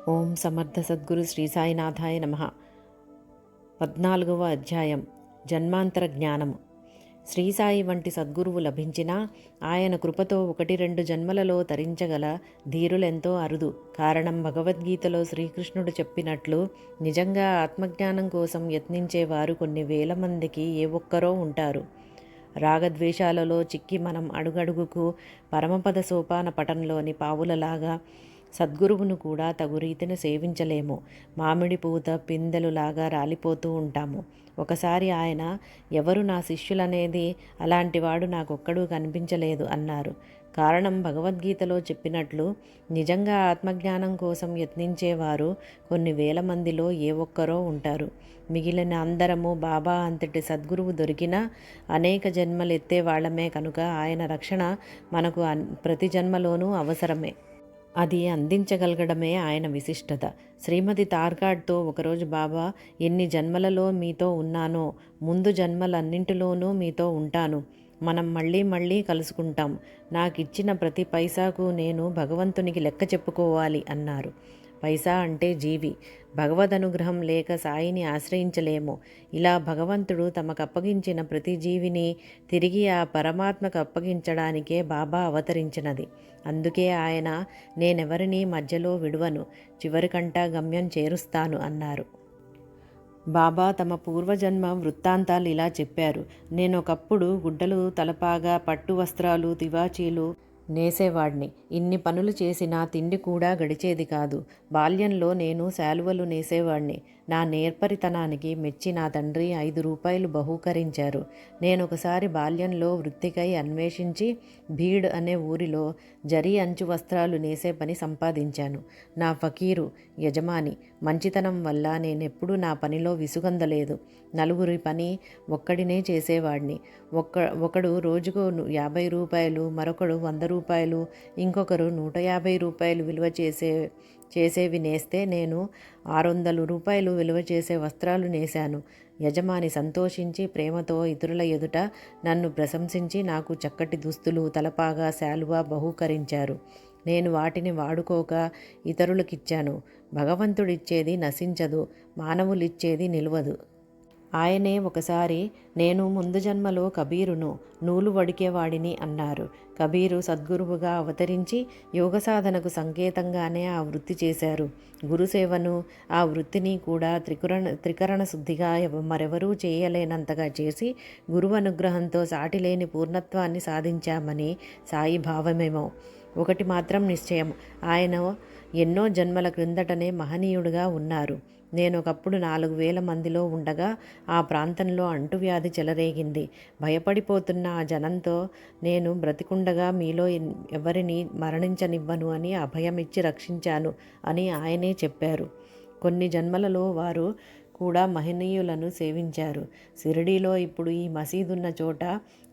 ఓం సమర్థ సద్గురు శ్రీ సాయినాథాయ నమః. 14వ అధ్యాయం జన్మాంతర జ్ఞానము. శ్రీ సాయి వంటి సద్గురువు లభించినా ఆయన కృపతో 1-2 జన్మలలో తరించగల ధీరులెంతో అరుదు. కారణం భగవద్గీతలో శ్రీకృష్ణుడు చెప్పినట్లు నిజంగా ఆత్మజ్ఞానం కోసం యత్నించేవారు కొన్ని వేల మందికి ఏ ఒక్కరో ఉంటారు. రాగద్వేషాలలో చిక్కి మనం అడుగడుగుకు పరమపద సోపాన పటంలోని పావులలాగా సద్గురువును కూడా తగు రీతిని సేవించలేము. మామిడి పూత పిందెలులాగా రాలిపోతూ ఉంటాము. ఒకసారి ఆయన, ఎవరు నా శిష్యులనేది అలాంటివాడు నాకొక్కడూ కనిపించలేదు అన్నారు. కారణం భగవద్గీతలో చెప్పినట్లు నిజంగా ఆత్మజ్ఞానం కోసం యత్నించేవారు కొన్ని వేల మందిలో ఏ ఒక్కరో ఉంటారు. మిగిలిన అందరము బాబా అంతటి సద్గురువు దొరికినా అనేక జన్మలు ఎత్తేవాళ్లమే కనుక ఆయన రక్షణ మనకు ప్రతి జన్మలోనూ అవసరమే. అది అందించగలగడమే ఆయన విశిష్టత. శ్రీమతి తార్కాడ్తో ఒకరోజు బాబా, ఎన్ని జన్మలలో మీతో ఉన్నానో ముందు జన్మలన్నింటిలోనూ మీతో ఉంటాను. మనం మళ్ళీ మళ్ళీ కలుసుకుంటాం. నాకిచ్చిన ప్రతి పైసాకు నేను భగవంతునికి లెక్క చెప్పుకోవాలి అన్నారు. పైసా అంటే జీవి. భగవద్ అనుగ్రహం లేక సాయిని ఆశ్రయించలేము. ఇలా భగవంతుడు తమకప్పగించిన ప్రతి జీవిని తిరిగి ఆ పరమాత్మకు అప్పగించడానికే బాబా అవతరించినది. అందుకే ఆయన, నేనెవరినీ మధ్యలో విడువను, చివరికంటా గమ్యం చేరుస్తాను అన్నారు. బాబా తమ పూర్వజన్మ వృత్తాంతాలు ఇలా చెప్పారు. నేనొకప్పుడు గుడ్డలు, తలపాగా, పట్టు వస్త్రాలు, తివాచీలు నేసేవాడిని. ఇన్ని పనులు చేసినా తిండి కూడా గడిచేది కాదు. బాల్యంలో నేను శాలువలు నేసేవాడిని. నా నేర్పరితనానికి మెచ్చి నా తండ్రి 5 రూపాయలు బహూకరించారు. నేనొకసారి బాల్యంలో వృత్తికై అన్వేషించి భీడ్ అనే ఊరిలో జరీ అంచు వస్త్రాలు నేసే పని సంపాదించాను. నా ఫకీరు యజమాని మంచితనం వల్ల నేనెప్పుడూ నా పనిలో విసుగొందలేదు. నలుగురి పని ఒక్కడినే చేసేవాడిని. ఒకడు రోజుకు 50 రూపాయలు, మరొకడు 100 రూపాయలు, ఇంకొకరు 150 రూపాయలు విలువ చేసేవి నేస్తే నేను 600 రూపాయలు విలువ చేసే వస్త్రాలు నేశాను. యజమాని సంతోషించి ప్రేమతో ఇతరుల ఎదుట నన్ను ప్రశంసించి నాకు చక్కటి దుస్తులు, తలపాగా, శాలువా బహూకరించారు. నేను వాటిని వాడుకోక ఇతరులకిచ్చాను. భగవంతుడిచ్చేది నశించదు, మానవులిచ్చేది నిలవదు. ఆయనే ఒకసారి, నేను ముందు జన్మలో కబీరును, నూలు వడికేవాడిని అన్నారు. కబీరు సద్గురువుగా అవతరించి యోగ సాధనకు సంకేతంగానే ఆ వృత్తి చేశారు. గురుసేవను, ఆ వృత్తిని కూడా త్రికరణ శుద్ధిగా మరెవరూ చేయలేనంతగా చేసి గురువు అనుగ్రహంతో సాటిలేని పూర్ణత్వాన్ని సాధించామని సాయి భావమేమో. ఒకటి మాత్రం నిశ్చయం, ఆయన ఎన్నో జన్మల క్రిందటనే మహనీయుడుగా ఉన్నారు. నేనొకప్పుడు 4000 మందిలో ఉండగా ఆ ప్రాంతంలో అంటువ్యాధి చెలరేగింది. భయపడిపోతున్న ఆ జనంతో, నేను బ్రతికుండగా మీలో ఎవరిని మరణించనివ్వను అని అభయమిచ్చి రక్షించాను అని ఆయనే చెప్పారు. కొన్ని జన్మలలో వారు కూడా మహనీయులను సేవించారు. షిరిడీలో ఇప్పుడు ఈ మసీదున్న చోట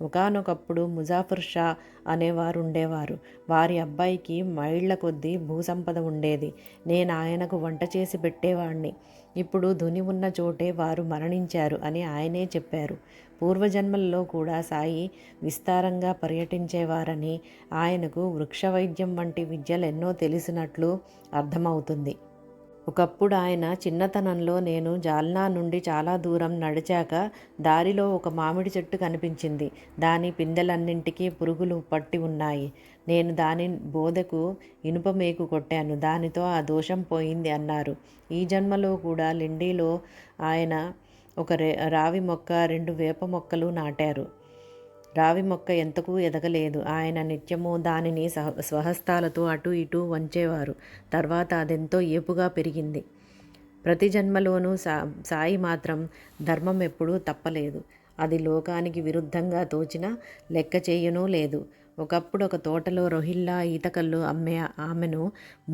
ఒకానొకప్పుడు ముజాఫర్ షా అనేవారు ఉండేవారు. వారి అబ్బాయికి మైళ్ళ కొద్దీ భూసంపద ఉండేది. నేను ఆయనకు వంట చేసి పెట్టేవాణ్ణి. ఇప్పుడు ధుని ఉన్న చోటే వారు మరణించారు అని ఆయనే చెప్పారు. పూర్వజన్మల్లో కూడా సాయి విస్తారంగా పర్యటించేవారని, ఆయనకు వృక్ష వైద్యం వంటి విద్యలెన్నో తెలిసినట్లు అర్థమవుతుంది. ఒకప్పుడు ఆయన చిన్నతనంలో నేను జాల్నా నుండి చాలా దూరం నడిచాక దారిలో ఒక మామిడి చెట్టు కనిపించింది. దాని పిందెలన్నింటికీ పురుగులు పట్టి ఉన్నాయి. నేను దాని బోదెకు ఇనుప మేకు కొట్టాను. దానితో ఆ దోషం పోయింది అన్నారు. ఈ జన్మలో కూడా లిండీలో ఆయన ఒక రావి మొక్క, 2 వేప మొక్కలు నాటారు. రావి మొక్క ఎంతకు ఎదగలేదు. ఆయన నిత్యము దానిని స్వహస్తాలతో అటు ఇటు వంచేవారు. తర్వాత అదెంతో ఏపుగా పెరిగింది. ప్రతి జన్మలోనూ సాయి మాత్రం ధర్మం ఎప్పుడూ తప్పలేదు. అది లోకానికి విరుద్ధంగా తోచినా లెక్క చేయనూ లేదు. ఒకప్పుడు ఒక తోటలో రోహిల్లా ఈతకల్లు అమ్మే ఆమెను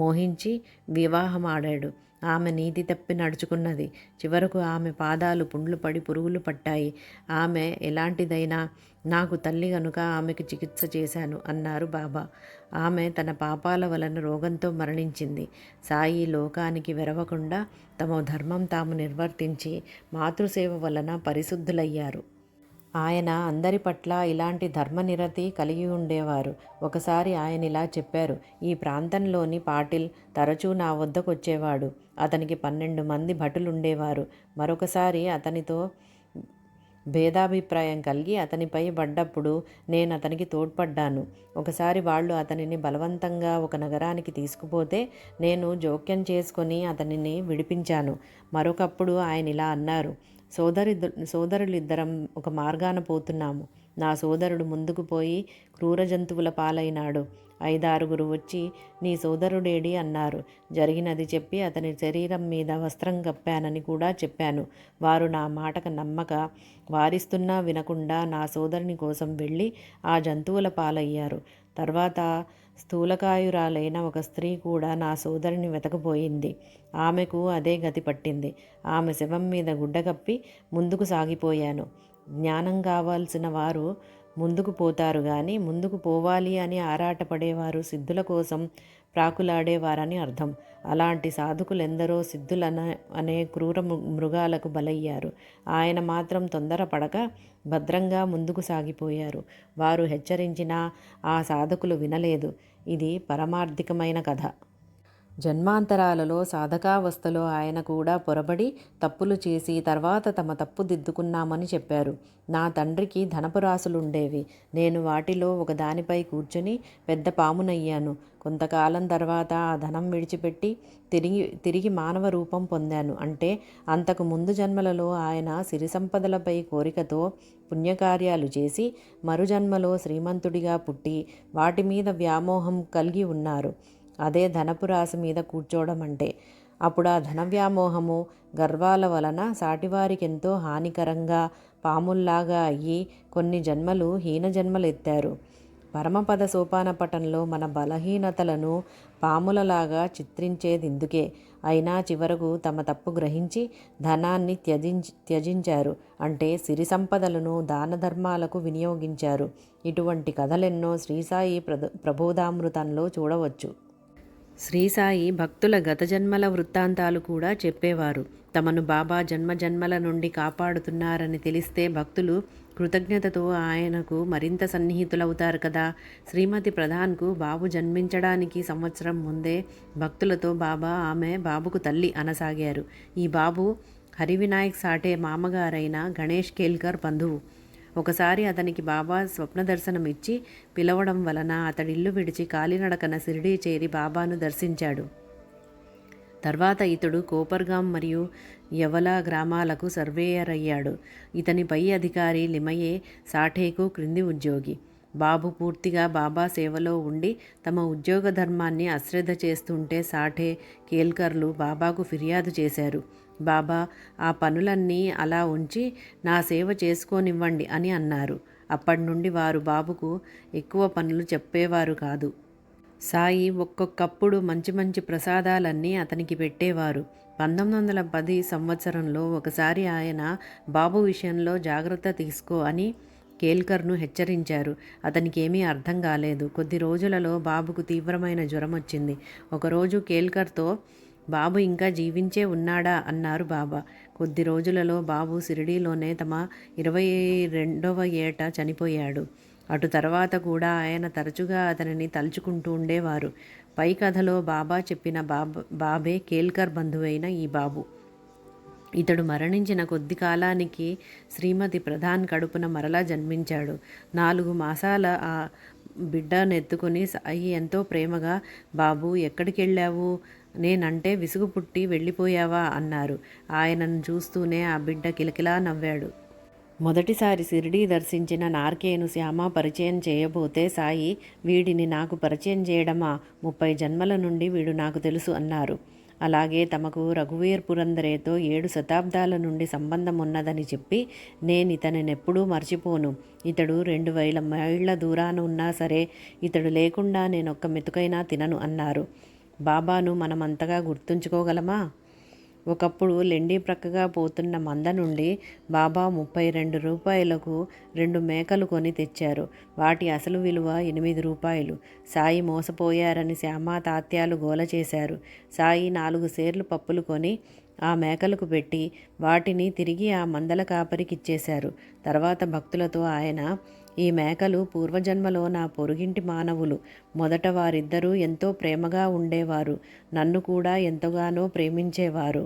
మోహించి వివాహమాడాడు. ఆమె నీతి తప్పి నడుచుకున్నది. చివరకు ఆమె పాదాలు పుండ్లు పడి పురుగులు పట్టాయి. ఆమె ఎలాంటిదైనా నాకు తల్లి గనుక ఆమెకు చికిత్స చేశాను అన్నారు బాబా. ఆమె తన పాపాల వలన రోగంతో మరణించింది. సాయి లోకానికి వెరవకుండా తమ ధర్మం తాము నిర్వర్తించి మాతృసేవ వలన పరిశుద్ధులయ్యారు. ఆయన అందరి పట్ల ఇలాంటి ధర్మనిరతి కలిగి ఉండేవారు. ఒకసారి ఆయన ఇలా చెప్పారు, ఈ ప్రాంతంలోని పాటిల్ తరచూ నా వద్దకొచ్చేవాడు. అతనికి 12 మంది భటులుండేవారు. మరొకసారి అతనితో భేదాభిప్రాయం కలిగి అతనిపై పడ్డప్పుడు నేను అతనికి తోడ్పడ్డాను. ఒకసారి వాళ్ళు అతనిని బలవంతంగా ఒక నగరానికి తీసుకుపోతే నేను జోక్యం చేసుకొని అతనిని విడిపించాను. మరొకప్పుడు ఆయన ఇలా అన్నారు, సోదరులిద్దరం ఒక మార్గాన పోతున్నాము. నా సోదరుడు ముందుకు పోయి క్రూర జంతువుల పాలైనాడు. 5-6 వచ్చి నీ సోదరుడేడి అన్నారు. జరిగినది చెప్పి అతని శరీరం మీద వస్త్రం కప్పానని కూడా చెప్పాను. వారు నా మాటకు నమ్మక వారిస్తున్నా వినకుండా నా సోదరుని కోసం వెళ్ళి ఆ జంతువుల పాలయ్యారు. తర్వాత స్థూలకాయురాలైన ఒక స్త్రీ కూడా నా సోదరిని వెతకపోయింది. ఆమెకు అదే గతి పట్టింది. ఆమె శవం మీద గుడ్డ కప్పి ముందుకు సాగిపోయాను. జ్ఞానం కావాల్సిన వారు ముందుకు పోతారు కానీ ముందుకు పోవాలి అని ఆరాటపడేవారు సిద్ధుల కోసం ప్రాకులాడేవారని అర్థం. అలాంటి సాధకులెందరో అనే క్రూర మృగాలకు బలయ్యారు. ఆయన మాత్రం తొందరపడక భద్రంగా ముందుకు సాగిపోయారు. వారు హెచ్చరించినా ఆ సాధకులు వినలేదు. ఇది పరమార్థికమైన కథ. జన్మాంతరాలలో సాధకావస్థలో ఆయన కూడా పొరబడి తప్పులు చేసి తర్వాత తమ తప్పు దిద్దుకున్నామని చెప్పారు. నా తండ్రికి ధనపు రాసులుండేవి. నేను వాటిలో ఒక దానిపై కూర్చుని పెద్ద పామునయ్యాను. కొంతకాలం తర్వాత ఆ ధనం విడిచిపెట్టి తిరిగి మానవ రూపం పొందాను. అంటే అంతకు ముందు జన్మలలో ఆయన సిరి సంపదలపై కోరికతో పుణ్యకార్యాలు చేసి మరుజన్మలో శ్రీమంతుడిగా పుట్టి వాటి మీద వ్యామోహం కలిగి ఉన్నారు. అదే ధనపు రాశి మీద కూర్చోవడం అంటే. అప్పుడు ఆ ధన వ్యామోహము గర్వాల వలన సాటివారికెంతో హానికరంగా పాముల్లాగా అయ్యి కొన్ని జన్మలు హీన జన్మలెత్తారు. పరమపద సోపాన పటంలో మన బలహీనతలను పాములలాగా చిత్రించేదిందుకే. అయినా చివరకు తమ తప్పు గ్రహించి ధనాన్ని త్యజించారు. అంటే సిరి సంపదలను దాన ధర్మాలకు వినియోగించారు. ఇటువంటి కథలెన్నో శ్రీసాయి ప్రబోధామృతంలో చూడవచ్చు. శ్రీసాయి భక్తుల గత జన్మల వృత్తాంతాలు కూడా చెప్పేవారు. తమను బాబా జన్మల నుండి కాపాడుతున్నారని తెలిస్తే భక్తులు కృతజ్ఞతతో ఆయనకు మరింత సన్నిహితులవుతారు కదా. శ్రీమతి ప్రధాన్కు బాబు జన్మించడానికి సంవత్సరం ముందే భక్తులతో ఆమె బాబుకు తల్లి అనసాగారు. ఈ బాబు హరివినాయక్ సాటే మామగారైన గణేష్ కేల్కర్ బంధువు. ఒకసారి అతనికి బాబా స్వప్న దర్శనం ఇచ్చి పిలవడం వలన అతడిల్లు విడిచి కాలినడకన షిరిడీ చేరి బాబాను దర్శించాడు. తర్వాత ఇతడు కోపర్గాం మరియు యవలా గ్రామాలకు సర్వేయర్ అయ్యాడు. ఇతని పై అధికారి లిమయే సాఠేకు క్రింది ఉద్యోగి. బాబు పూర్తిగా బాబా సేవలో ఉండి తమ ఉద్యోగ ధర్మాన్ని అశ్రద్ధ చేస్తుంటే సాఠే, కేల్కర్లు బాబాకు ఫిర్యాదు చేశారు. బాబా ఆ పనులన్నీ అలా ఉంచి నా సేవ చేసుకోనివ్వండి అని అన్నారు. అప్పటి నుండి వారు బాబుకు ఎక్కువ పనులు చెప్పేవారు కాదు. సాయి ఒక్కొక్కప్పుడు మంచి మంచి ప్రసాదాలన్నీ అతనికి పెట్టేవారు. 1910 సంవత్సరంలో ఒకసారి ఆయన బాబు విషయంలో జాగ్రత్త తీసుకో అని కేల్కర్ను హెచ్చరించారు. అతనికి ఏమీ అర్థం కాలేదు. కొద్ది రోజులలో బాబుకు తీవ్రమైన జ్వరం వచ్చింది. ఒకరోజు కేల్కర్తో బాబు ఇంకా జీవించే ఉన్నాడా అన్నారు బాబా. కొద్ది రోజులలో బాబు షిరిడీలోనే తమ 22వ ఏట చనిపోయాడు. అటు తర్వాత కూడా ఆయన తరచుగా అతనిని తలుచుకుంటూ ఉండేవారు. పై కథలో బాబా చెప్పిన బాబే కేల్కర్ బంధువైన ఈ బాబు. ఇతడు మరణించిన కొద్ది కాలానికి శ్రీమతి ప్రధాన్ కడుపున మరలా జన్మించాడు. 4 మాసాల ఆ బిడ్డనెత్తుకుని సాయి ఎంతో ప్రేమగా, బాబు ఎక్కడికెళ్ళావు, నేనంటే విసుగు పుట్టి వెళ్ళిపోయావా అన్నారు. ఆయనను చూస్తూనే ఆ బిడ్డ కిలకిలా నవ్వాడు. మొదటిసారి షిరిడీ దర్శించిన నార్కేను శ్యామ పరిచయం చేయబోతే సాయి, వీడిని నాకు పరిచయం చేయడమా, 30 జన్మల నుండి వీడు నాకు తెలుసు అన్నారు. అలాగే తమకు రఘువీర్ పురందరేతో 7 శతాబ్దాల నుండి సంబంధం ఉన్నదని చెప్పి, నేనితనెప్పుడూ మర్చిపోను. ఇతడు 2000 మైళ్ళ దూరాన ఉన్నా సరే ఇతడు లేకుండా నేనొక్క మెతుకైనా తినను అన్నారు. బాబాను మనమంతగా గుర్తుంచుకోగలమా? ఒకప్పుడు లెండి ప్రక్కగా పోతున్న మంద నుండి బాబా 32 రూపాయలకు 2 మేకలు కొని తెచ్చారు. వాటి అసలు విలువ 8 రూపాయలు. సాయి మోసపోయారని శ్యామ తాత్యాలు గోల చేశారు. సాయి 4 సేర్లు పప్పులు కొని ఆ మేకలకు పెట్టి వాటిని తిరిగి ఆ మందల కాపరికిచ్చేశారు. తర్వాత భక్తులతో ఆయన, ఈ మేకలు పూర్వజన్మలో నా పొరుగింటి మానవులు. మొదట వారిద్దరూ ఎంతో ప్రేమగా ఉండేవారు. నన్ను కూడా ఎంతగానో ప్రేమించేవారు.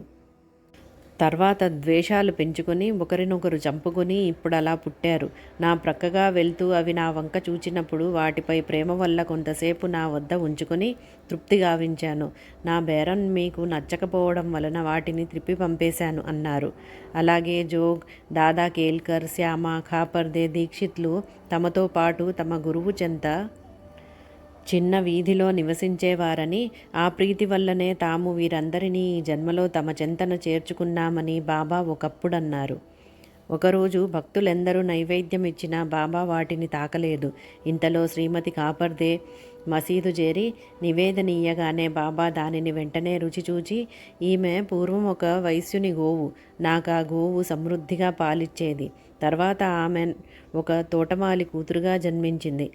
తర్వాత ద్వేషాలు పెంచుకొని ఒకరినొకరు చంపుకొని ఇప్పుడు అలా పుట్టారు. నా ప్రక్కగా వెళ్తూ అవి నా వంక చూచినప్పుడు వాటిపై ప్రేమ వల్ల కొంతసేపు నా వద్ద ఉంచుకొని తృప్తి గావించాను. నా బేరం మీకు నచ్చకపోవడం వలన వాటిని త్రిప్పి పంపేశాను అన్నారు. అలాగే జోగ్, దాదా కేల్కర్, శ్యామ, ఖాపర్దే, దీక్షిత్లు తమతో పాటు తమ గురువు చెంత చిన్న వీధిలో నివసించేవారని, ఆ ప్రీతి వల్లనే తాము వీరందరినీ ఈ జన్మలో తమ చెంతన చేర్చుకున్నామని బాబా ఒకప్పుడన్నారు. ఒకరోజు భక్తులెందరూ నైవేద్యం ఇచ్చినా బాబా వాటిని తాకలేదు. ఇంతలో శ్రీమతి కాపర్దే మసీదు చేరి నివేదనీయగానే బాబా దానిని వెంటనే రుచి చూచి, ఈమె పూర్వం ఒక వైశ్యుని గోవు, నాకు ఆ గోవు సమృద్ధిగా పాలిచ్చేది. తర్వాత ఆమె ఒక తోటమాలి కూతురుగా జన్మించింది.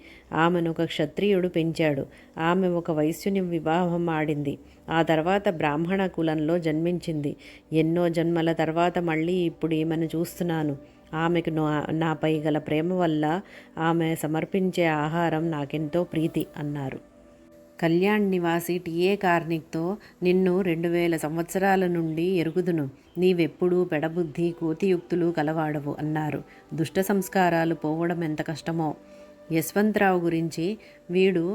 ఆమెను ఒక క్షత్రియుడు పెంచాడు. ఆమె ఒక వైశ్యుని వివాహం ఆడింది. ఆ తర్వాత బ్రాహ్మణ కులంలో జన్మించింది. ఎన్నో జన్మల తర్వాత మళ్ళీ ఇప్పుడు ఈమెను చూస్తున్నాను. ఆమెకు నాపై గల ప్రేమ వల్ల ఆమె సమర్పించే ఆహారం నాకెంతో ప్రీతి అన్నారు. కళ్యాణ్ నివాసి టిఏ కార్నిక్తో, నిన్ను 2000 సంవత్సరాల నుండి ఎరుగుదును. నీవెప్పుడూ పెడబుద్ధి, కోతియుక్తులు కలవాడవు అన్నారు. దుష్ట సంస్కారాలు పోవడం ఎంత కష్టమో. యశ్వంతరావు గురించి, వీడు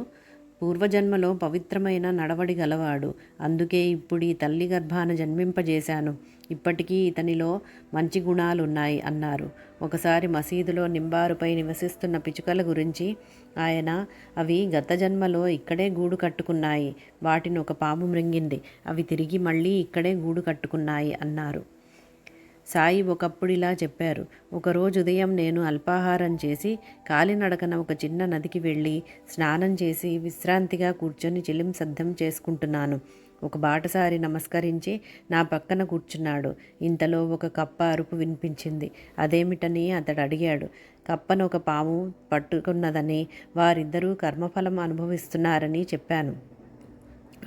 పూర్వజన్మలో పవిత్రమైన నడవడి గలవాడు. అందుకే ఇప్పుడు ఈ తల్లి గర్భాన జన్మింపజేశాను. ఇప్పటికీ ఇతనిలో మంచి గుణాలున్నాయి అన్నారు. ఒకసారి మసీదులో నింబారుపై నివసిస్తున్న పిచుకల గురించి ఆయన, అవి గత జన్మలో ఇక్కడే గూడు కట్టుకున్నాయి. వాటిని ఒక పాము మృంగింది. అవి తిరిగి మళ్ళీ ఇక్కడే గూడు కట్టుకున్నాయి అన్నారు. సాయి ఒకప్పుడిలా చెప్పారు. ఒకరోజు ఉదయం నేను అల్పాహారం చేసి కాలినడకన ఒక చిన్న నదికి వెళ్ళి స్నానం చేసి విశ్రాంతిగా కూర్చొని చిలిం సద్దం చేసుకుంటున్నాను. ఒక బాటసారి నమస్కరించి నా పక్కన కూర్చున్నాడు. ఇంతలో ఒక కప్ప అరుపు వినిపించింది. అదేమిటని అతడు అడిగాడు. కప్పను ఒక పాము పట్టుకున్నదని, వారిద్దరూ కర్మఫలం అనుభవిస్తున్నారని చెప్పాను.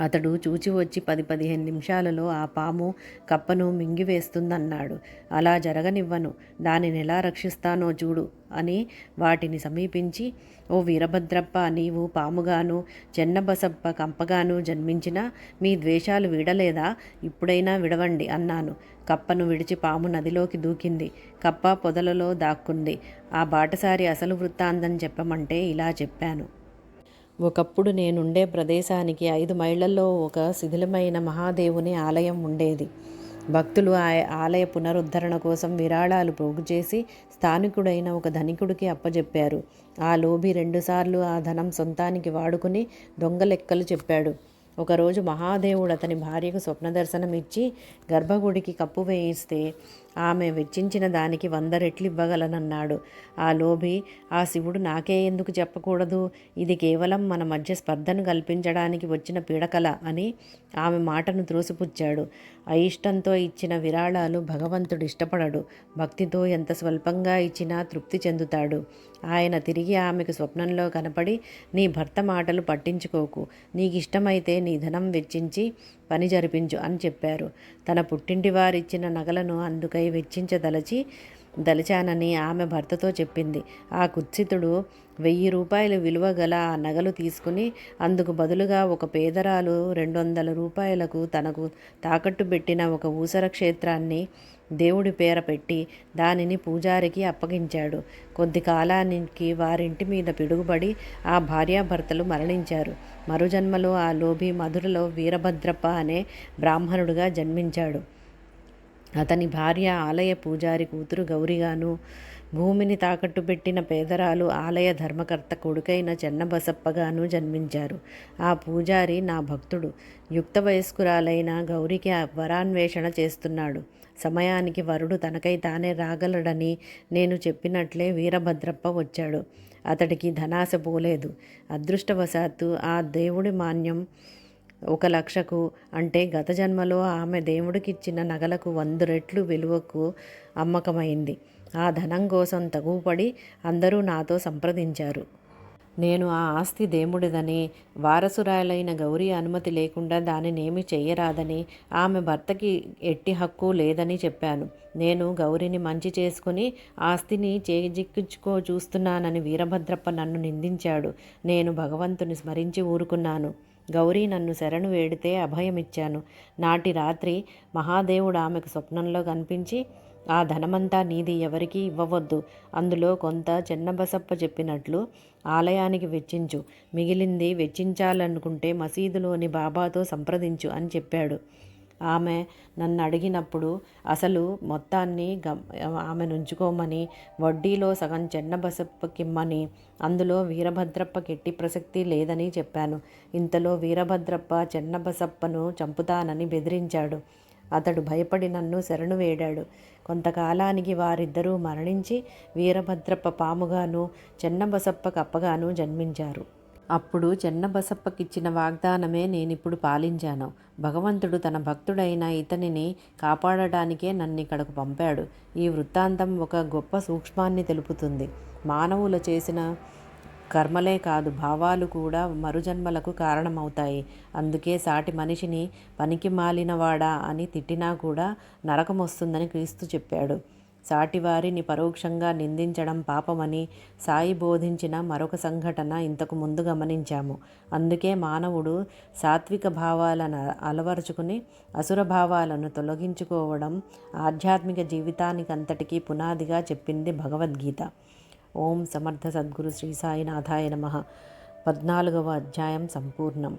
అతడు చూచి వచ్చి 10-15 నిమిషాలలో ఆ పాము కప్పను మింగివేస్తుందన్నాడు. అలా జరగనివ్వను, దానిని ఎలా రక్షిస్తానో చూడు అని వాటిని సమీపించి, ఓ వీరభద్రప్ప, నీవు పాముగాను చెన్నబసప్ప కంపగాను జన్మించినా మీ ద్వేషాలు వీడలేదా? ఇప్పుడైనా విడవండి అన్నాను. కప్పను విడిచి పాము నదిలోకి దూకింది. కప్ప పొదలలో దాక్కుంది. ఆ బాటసారి అసలు వృత్తాంతం చెప్పమంటే ఇలా చెప్పాను. ఒకప్పుడు నేనుండే ప్రదేశానికి 5 మైళ్ళల్లో ఒక శిథిలమైన మహాదేవుని ఆలయం ఉండేది. భక్తులు ఆ ఆలయ పునరుద్ధరణ కోసం విరాళాలు పోగుచేసి స్థానికుడైన ఒక ధనికుడికి అప్పజెప్పారు. ఆ లోభి 2 సార్లు ఆ ధనం సొంతానికి వాడుకుని దొంగ లెక్కలు చెప్పాడు. ఒకరోజు మహాదేవుడు అతని భార్యకు స్వప్నదర్శనం ఇచ్చి గర్భగుడికి కప్పు వేయిస్తే ఆమె వెచ్చించిన దానికి 100 రెట్లు ఇవ్వగలనన్నాడు. ఆ లోభి, ఆ శివుడు నాకే ఎందుకు చెప్పకూడదు? ఇది కేవలం మన మధ్య స్పర్ధను కల్పించడానికి వచ్చిన పీడకల అని ఆమె మాటను త్రోసిపుచ్చాడు. అయిష్టంతో ఇచ్చిన విరాళాలు భగవంతుడు ఇష్టపడడు. భక్తితో ఎంత స్వల్పంగా ఇచ్చినా తృప్తి చెందుతాడు. ఆయన తిరిగి ఆమెకు స్వప్నంలో కనపడి, నీ భర్త మాటలు పట్టించుకోకు, నీకు ఇష్టమైతే నీ ధనం వెచ్చించి పని జరిపించు అని చెప్పారు. తన పుట్టింటి వారిచ్చిన నగలను అందుకై దలిచానని ఆమె భర్తతో చెప్పింది. ఆ కుత్సితుడు 1000 రూపాయలు విలువ గల ఆ నగలు తీసుకుని అందుకు బదులుగా ఒక పేదరాలు 200 రూపాయలకు తనకు తాకట్టు పెట్టిన ఒక ఊసర క్షేత్రాన్ని దేవుడి పేర పెట్టి దానిని పూజారికి అప్పగించాడు. కొద్ది కాలానికి వారింటి మీద పిడుగుబడి ఆ భార్యాభర్తలు మరణించారు. మరుజన్మలో ఆ లోభి మధురలో వీరభద్రప్ప అనే బ్రాహ్మణుడుగా జన్మించాడు. అతని భార్య ఆలయ పూజారి కూతురు గౌరిగాను, భూమిని తాకట్టు పెట్టిన పేదరాలు ఆలయ ధర్మకర్త కొడుకైన చెన్నబసప్పగాను జన్మించారు. ఆ పూజారి నా భక్తుడు. యుక్త వయస్కురాలైన గౌరికి వరాన్వేషణ చేస్తున్నాడు. సమయానికి వరుడు తనకై తానే రాగలడని నేను చెప్పినట్లే వీరభద్రప్ప వచ్చాడు. అతడికి ధనాశ పోలేదు. అదృష్టవశాత్తు ఆ దేవుడి మాన్యం 1,00,000కు, అంటే గత జన్మలో ఆమె దేవుడికిచ్చిన నగలకు 100 రెట్లు విలువకు అమ్మకమైంది. ఆ ధనం కోసం తగువపడి అందరూ నాతో సంప్రదించారు. నేను ఆ ఆస్తి దేవుడిదని, వారసురాలైన గౌరీ అనుమతి లేకుండా దానినేమి చెయ్యరాదని, ఆమె భర్తకి ఎట్టి హక్కు లేదని చెప్పాను. నేను గౌరిని మంచి చేసుకుని ఆస్తిని చేజిక్కించుకో చూస్తున్నానని వీరభద్రప్ప నన్ను నిందించాడు. నేను భగవంతుని స్మరించి ఊరుకున్నాను. గౌరీ నన్ను శరణు వేడితే అభయమిచ్చాను. నాటి రాత్రి మహాదేవుడు ఆమెకు స్వప్నంలో కనిపించి, ఆ ధనమంతా నీది, ఎవరికీ ఇవ్వవద్దు. అందులో కొంత చెన్నబసప్ప చెప్పినట్లు ఆలయానికి వెచ్చించు. మిగిలింది వెచ్చించాలనుకుంటే మసీదులోని బాబాతో సంప్రదించు అని చెప్పాడు. ఆమె నన్ను అడిగినప్పుడు అసలు మొత్తాన్ని ఆమెనుంచుకోమని, వడ్డీలో సగం చెన్నబసప్పకిమ్మని, అందులో వీరభద్రప్పకి ఎట్టి ప్రసక్తి లేదని చెప్పాను. ఇంతలో వీరభద్రప్ప చెన్నబసప్పను చంపుతానని బెదిరించాడు. అతడు భయపడి నన్ను శరణు వేడాడు. కొంతకాలానికి వారిద్దరూ మరణించి వీరభద్రప్ప పాముగాను, చెన్నబసప్ప కప్పగాను జన్మించారు. అప్పుడు చెన్నబసప్పకిచ్చిన వాగ్దానమే నేనిప్పుడు పాలించాను. భగవంతుడు తన భక్తుడైన ఇతనిని కాపాడటానికే నన్నిక్కడకు పంపాడు. ఈ వృత్తాంతం ఒక గొప్ప సూక్ష్మాన్ని తెలుపుతుంది. మానవులు చేసిన కర్మలే కాదు, భావాలు కూడా మరుజన్మలకు కారణమవుతాయి. అందుకే సాటి మనిషిని పనికి మాలినవాడా అని తిట్టినా కూడా నరకం వస్తుందని క్రీస్తు చెప్పాడు. సాటివారిని పరోక్షంగా నిందించడం పాపమని సాయి బోధించిన మరొక సంఘటన ఇంతకు ముందు గమనించాము. అందుకే మానవుడు సాత్విక భావాలను అలవరుచుకుని అసుర భావాలను తొలగించుకోవడం ఆధ్యాత్మిక జీవితానికంతటికీ పునాదిగా చెప్పింది భగవద్గీత. ఓం సమర్థ సద్గురు శ్రీ సాయినాథాయ నమః. 14వ అధ్యాయం సంపూర్ణం.